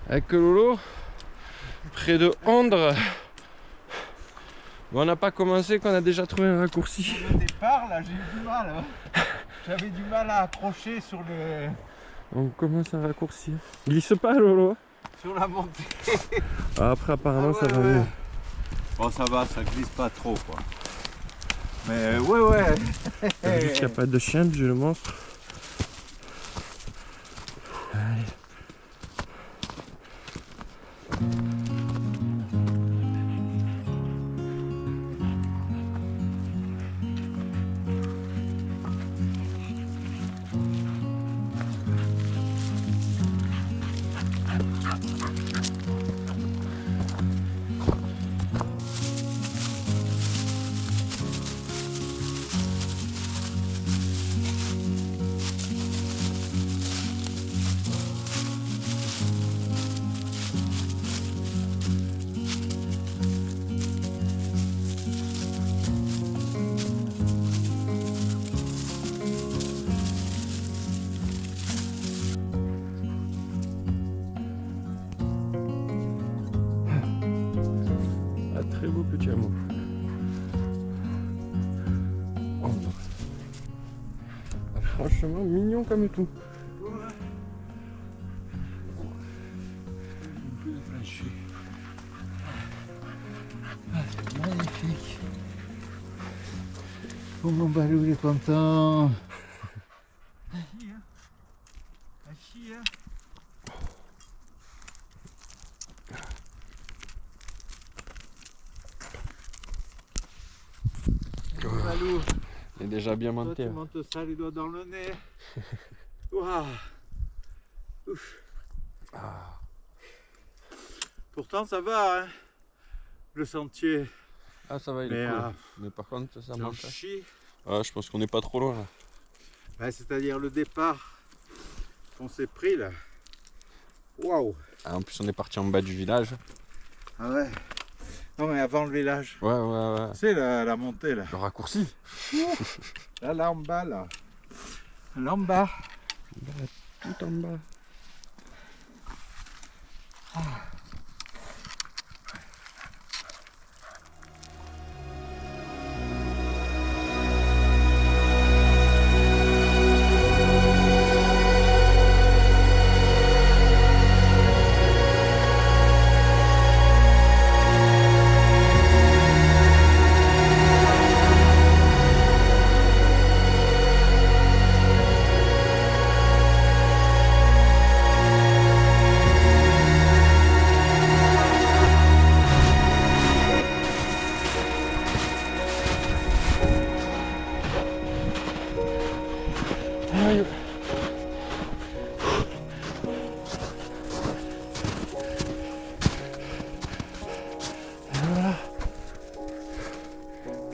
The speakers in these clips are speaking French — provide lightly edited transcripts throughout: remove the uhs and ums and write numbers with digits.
Avec Lolo, près de Ondre. Bon, on n'a pas commencé qu'on a déjà trouvé un raccourci. Au départ, là, j'ai eu du mal. Hein. J'avais du mal à accrocher sur le... On commence un raccourci. Glisse pas, Lolo. Sur la montée. Après, apparemment, ça va mieux. Bon, ça va, ça glisse pas trop, quoi. Mais ouais. Juste qu'il n'y a pas de chien, j'ai le monstre. Allez. Très beau petit hameau. Oh. Ah, franchement mignon comme tout. Magnifique. Oh, mon Balou, il est content. Balou, il est déjà bien monté. tu montes ça les doigts dans le nez. Waouh. Ouf. Ah. Pourtant ça va, hein, le sentier. Ah ça va, il est cool. Mais par contre ça monte. Chie. Ah, je pense qu'on n'est pas trop loin là. Ouais, c'est-à-dire le départ qu'on s'est pris là. Waouh. Ah, en plus on est parti en bas du village. Ah ouais. Non mais avant le village. Ouais. C'est la montée là. Le raccourci. Là en bas là. Là en bas. Tout en bas. Voilà.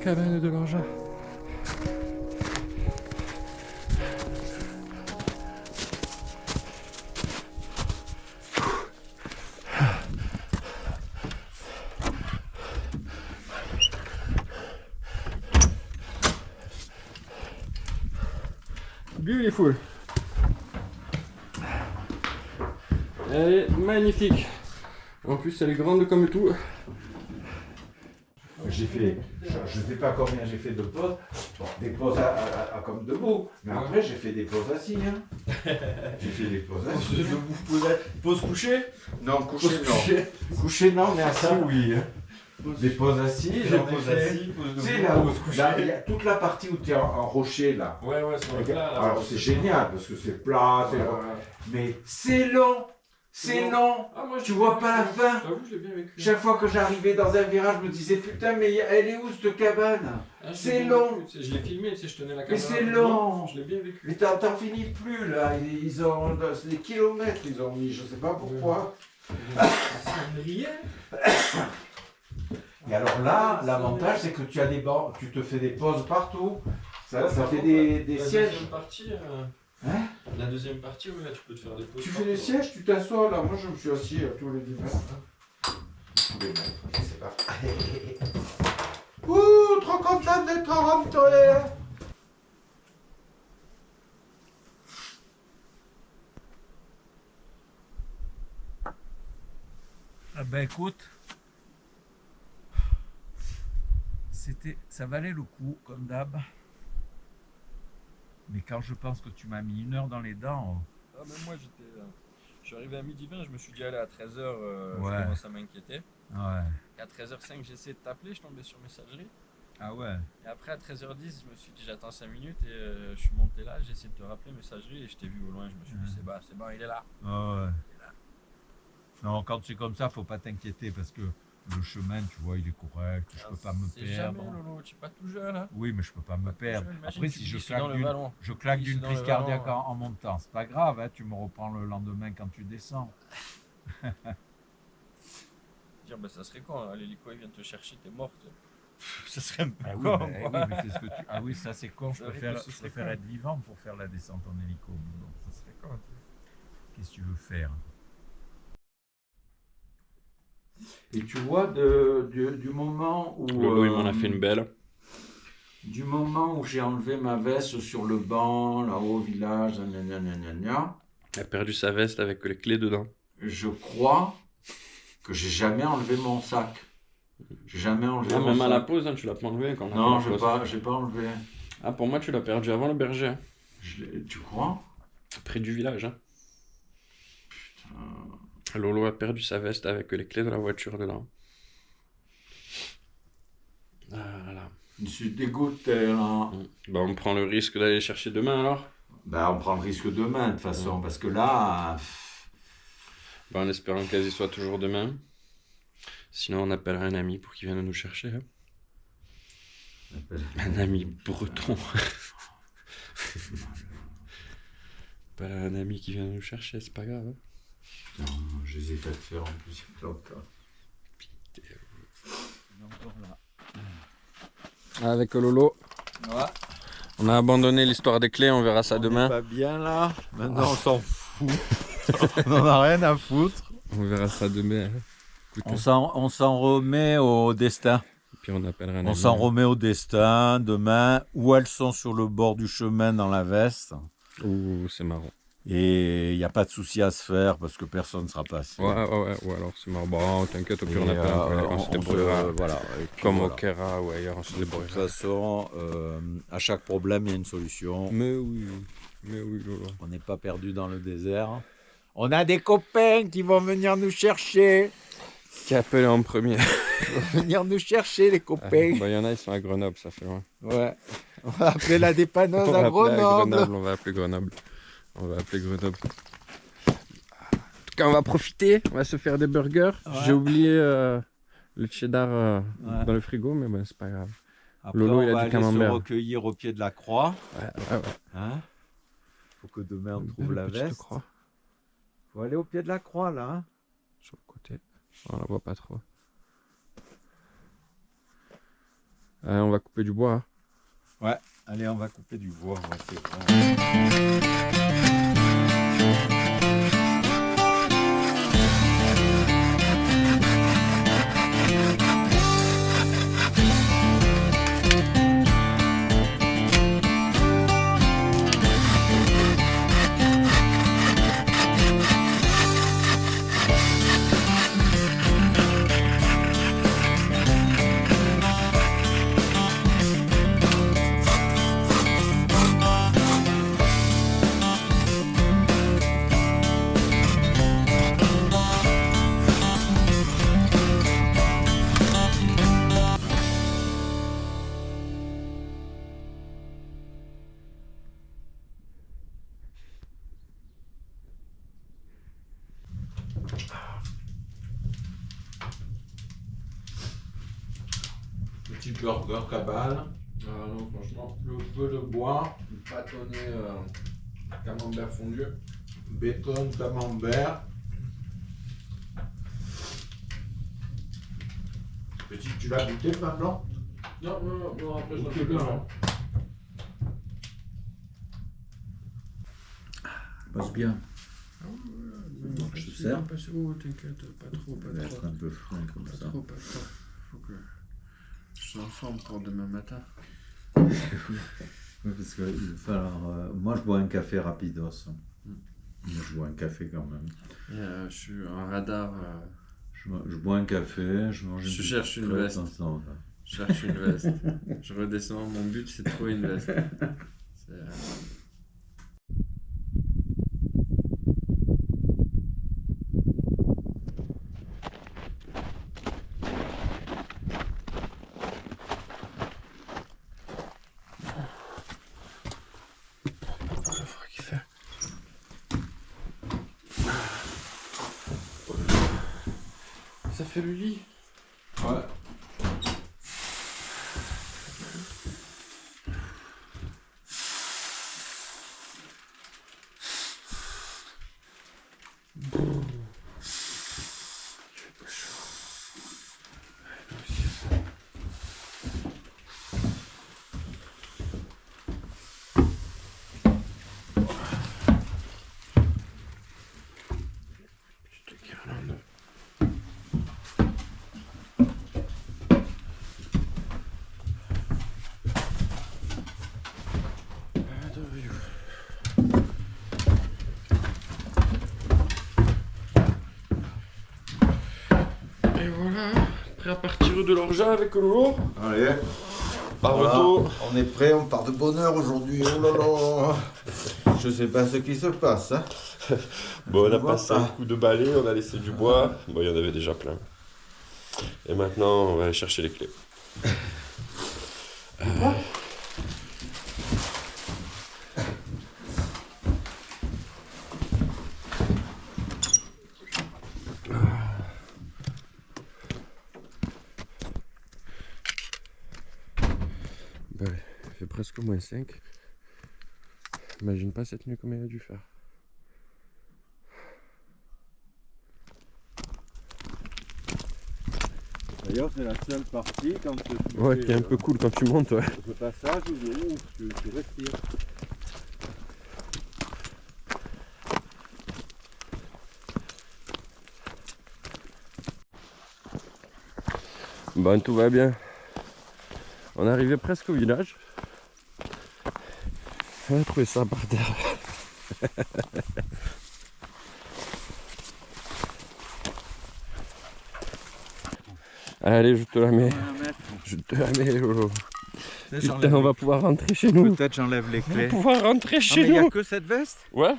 Cabane de l'engin. Beautiful. Elle est magnifique. En plus, elle est grande comme tout. J'ai fait, je ne sais pas combien j'ai fait de pauses. Bon, des pauses comme debout, mais après j'ai fait des pauses assis. Hein. J'ai fait des pauses assis. Pause couchée? Non, couché non. Couché non, mais assis oui. Des pauses assises, j'en ai fait. Tu sais, là, il y a toute la partie où tu es en rocher là. Ouais, sur le plat. Là, alors c'est génial parce que c'est plat, mais c'est long. C'est long, ah, moi, tu vois pas la fin. Je l'ai bien vécu. Chaque fois que j'arrivais dans un virage, je me disais putain, mais elle est où cette cabane? C'est long. Vécu. Je l'ai filmé, tu sais, je tenais la caméra. Mais c'est long. Je l'ai bien vécu. Mais t'en finis plus là. Ils ont des kilomètres, ils ont mis, je sais pas pourquoi. Et alors là, l'avantage c'est que tu as des bancs, tu te fais des pauses partout. Ça fait des sièges. La deuxième partie, ouais, tu peux te faire des pauses. Tu fais des sièges, tu t'assois là. Moi je me suis assis tous les dimanches. Tous les mètres, je sais pas. Ouh, trop content d'être rentré. Ah ben écoute, ça valait le coup, comme d'hab. Mais quand je pense que tu m'as mis 1 heure dans les dents... Ah, mais moi, je suis arrivé à 12h20, je me suis dit, allez, à 13h, Ouais. je commence à m'inquiéter. Ouais. Et à 13h05, j'ai essayé de t'appeler, je tombais sur messagerie. Ah ouais. Et après, à 13h10, je me suis dit, j'attends 5 minutes et je suis monté là, j'ai essayé de te rappeler messagerie et je t'ai vu au loin. Je me suis dit, c'est bon, il est là. Ah ouais. Non, quand c'est comme ça, faut pas t'inquiéter parce que le chemin, tu vois, il est correct, je peux pas me C'est perdre. jamais, Lolo, tu es pas tout jeune. Hein. Oui, mais je peux pas me perdre. Imagine, Après, tu si je glisses dans le ballon. claque glisses d'une dans crise le cardiaque ballon. en montant, c'est pas grave, hein, tu me reprends le lendemain quand tu descends. Dire, bah, ça serait con, hein, l'hélico il vient te chercher, t'es morte. Ça serait un peu Ah oui, con. bah, quoi. oui, mais c'est ce que tu... Ah oui, ça c'est con, je C'est préfère, horrible, ce je serait préfère con. être vivant pour faire la descente en hélico. Mais bon, Ça serait con. qu'est-ce que tu veux faire? Et tu vois, du moment où... Lolo, il m'en a fait une belle. Du moment où j'ai enlevé ma veste sur le banc, là-haut au village, gna, gna, gna, gna, Il a perdu sa veste avec les clés dedans. je crois que j'ai jamais enlevé mon sac. J'ai jamais enlevé Ah, mon même à la sac. pause, hein, tu l'as pas enlevé quand on a Non, fait la pause. j'ai pas enlevé. Ah, pour moi, tu l'as perdu avant le berger. Hein. Tu crois? Près du village. Hein. Lolo a perdu sa veste avec les clés de la voiture dedans. Ah là là. Je suis dégoûté, là. Bah, on prend le risque d'aller chercher demain alors. Ben, on prend le risque demain, de toute façon, parce que là... Bah, en espérant qu'elle soit toujours demain. Sinon, on appellera un ami pour qu'il vienne nous chercher. Hein. Un ami breton. Pas un ami qui vient nous chercher, c'est pas grave. Hein. Non, j'hésite à le faire en plus, il y a longtemps. Avec Lolo, Ouais. on a abandonné l'histoire des clés, on verra ça demain. Pas bien là, maintenant on s'en fout. On en a rien à foutre. On verra ça demain. Hein. Écoute, On s'en remet au destin. puis on appellera un On ami. s'en remet au destin demain, où elles sont sur le bord du chemin dans la veste. Ouh, c'est marrant. Et il n'y a pas de souci à se faire parce que personne ne sera passé. Ouais, ou alors c'est marrant. Bon, t'inquiète, au pire, on Et, appelle on se débrouillera. voilà. Et puis Comme voilà. au Kera ou ailleurs, on se De toute débrouillera. façon, à chaque problème, il y a une solution. Mais oui, Lolo. On n'est pas perdu dans le désert. On a des copains qui vont venir nous chercher. Qui a appelé en premier? Ils vont venir nous chercher, les copains. Bah, il y en a, ils sont à Grenoble, ça fait loin. Ouais. On va appeler la dépanneuse On va à appeler Grenoble. on va appeler Grenoble. On va appeler Grenoble. En tout cas, on va profiter, on va se faire des burgers. Ouais. J'ai oublié le cheddar Ouais. dans le frigo, mais bon, c'est pas grave. Après, Lolo, on il a va du aller se camembert. recueillir au pied de la croix. Ouais. Hein, faut que demain on Une trouve belle la petite veste. croix Faut aller au pied de la croix là. Hein. sur le côté. On la voit pas trop. On va couper du bois. Hein. Allez, on va couper du bois. On va faire- Petit burger cabane, Ah non, franchement, le peu de bois, bâtonné camembert fondu. bacon, camembert. Petit, tu l'as goûté, pain blanc? Non, après je l'ai fait bien. Passe bien. Je te sers. Oh, t'inquiète, pas trop, Ça va être un peu frais comme Pas ça. trop. Faut que je sois en forme pour demain matin. Oui, parce que il va falloir, moi, je bois un café rapidos. Moi, je bois un café quand même. Et, je suis en radar. Je bois un café, je mange Je cherche une crêpe veste. ensemble. Je cherche une veste. Je redescends. Mon but, c'est de trouver une veste. C'est, Ça fait le lit. Ouais. Et voilà, prêt à partir de l'engin avec l'eau. Allez, Par voilà, moto. on est prêt, on part de bonne heure aujourd'hui. Oh là là, je sais pas ce qui se passe. Hein. Bon, on a Je vois passé pas. un coup de balai, on a laissé du bois. Bon, il y en avait déjà plein. Et maintenant, on va aller chercher les clés. Bah, il fait presque moins 5. Imagine pas cette nuit comme il a dû faire. D'ailleurs, c'est la seule partie quand tu Ouais, fais, qui est un peu cool quand tu montes, ouais. ce passage où tu respires. Bon, tout va bien. On est arrivé presque au village. On a trouvé ça par terre. Allez, je te la mets. Je te la mets, Lolo. Putain, on va pouvoir rentrer chez nous. Peut-être j'enlève les On va clés. pouvoir rentrer Ah, chez mais il n'y a nous. que cette veste? Ouais,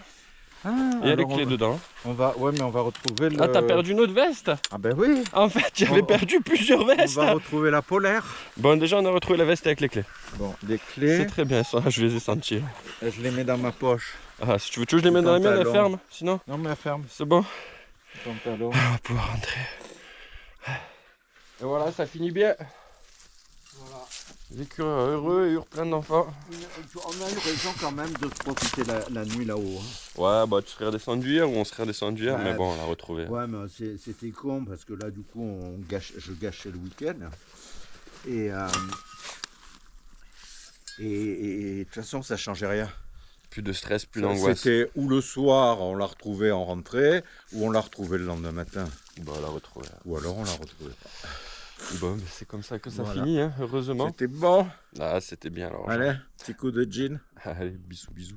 Ah, il y a les alors clés dedans. ouais, mais on va retrouver le... Ah, t'as perdu notre veste? Ah ben oui, En fait, j'avais On- perdu plusieurs on vestes. va retrouver la polaire. Bon, déjà, on a retrouvé la veste avec les clés. Bon, les C'est clés, très bien, ça, je les ai sentis. je les mets dans ma poche. Ah, si tu veux, je les mets dans la mienne, elle Pantalon. ferme. Sinon, Non, mais ferme, c'est bon. pantalon. On va pouvoir rentrer. Et voilà, ça finit bien. Voilà. Vécu heureux et eurent plein d'enfants. On a eu raison quand même de se profiter la nuit là-haut. Hein. Ouais, bah tu serais redescendu hier ou on serait redescendu hier, Ouais. mais bon, on l'a retrouvé. Ouais, mais c'était con parce que là, du coup, je gâchais le week-end. Et de toute façon, ça changeait rien. Plus de stress, plus d'angoisse. C'était ou le soir, on l'a retrouvé en rentrée, ou on l'a retrouvé le lendemain matin. Bah, on l'a retrouvé. Ou alors on l'a retrouvé. Bon, mais c'est comme ça que ça Voilà. finit, hein, heureusement. C'était bon. Ah, c'était bien alors. Allez, petit coup de gin. Allez, bisous, bisous.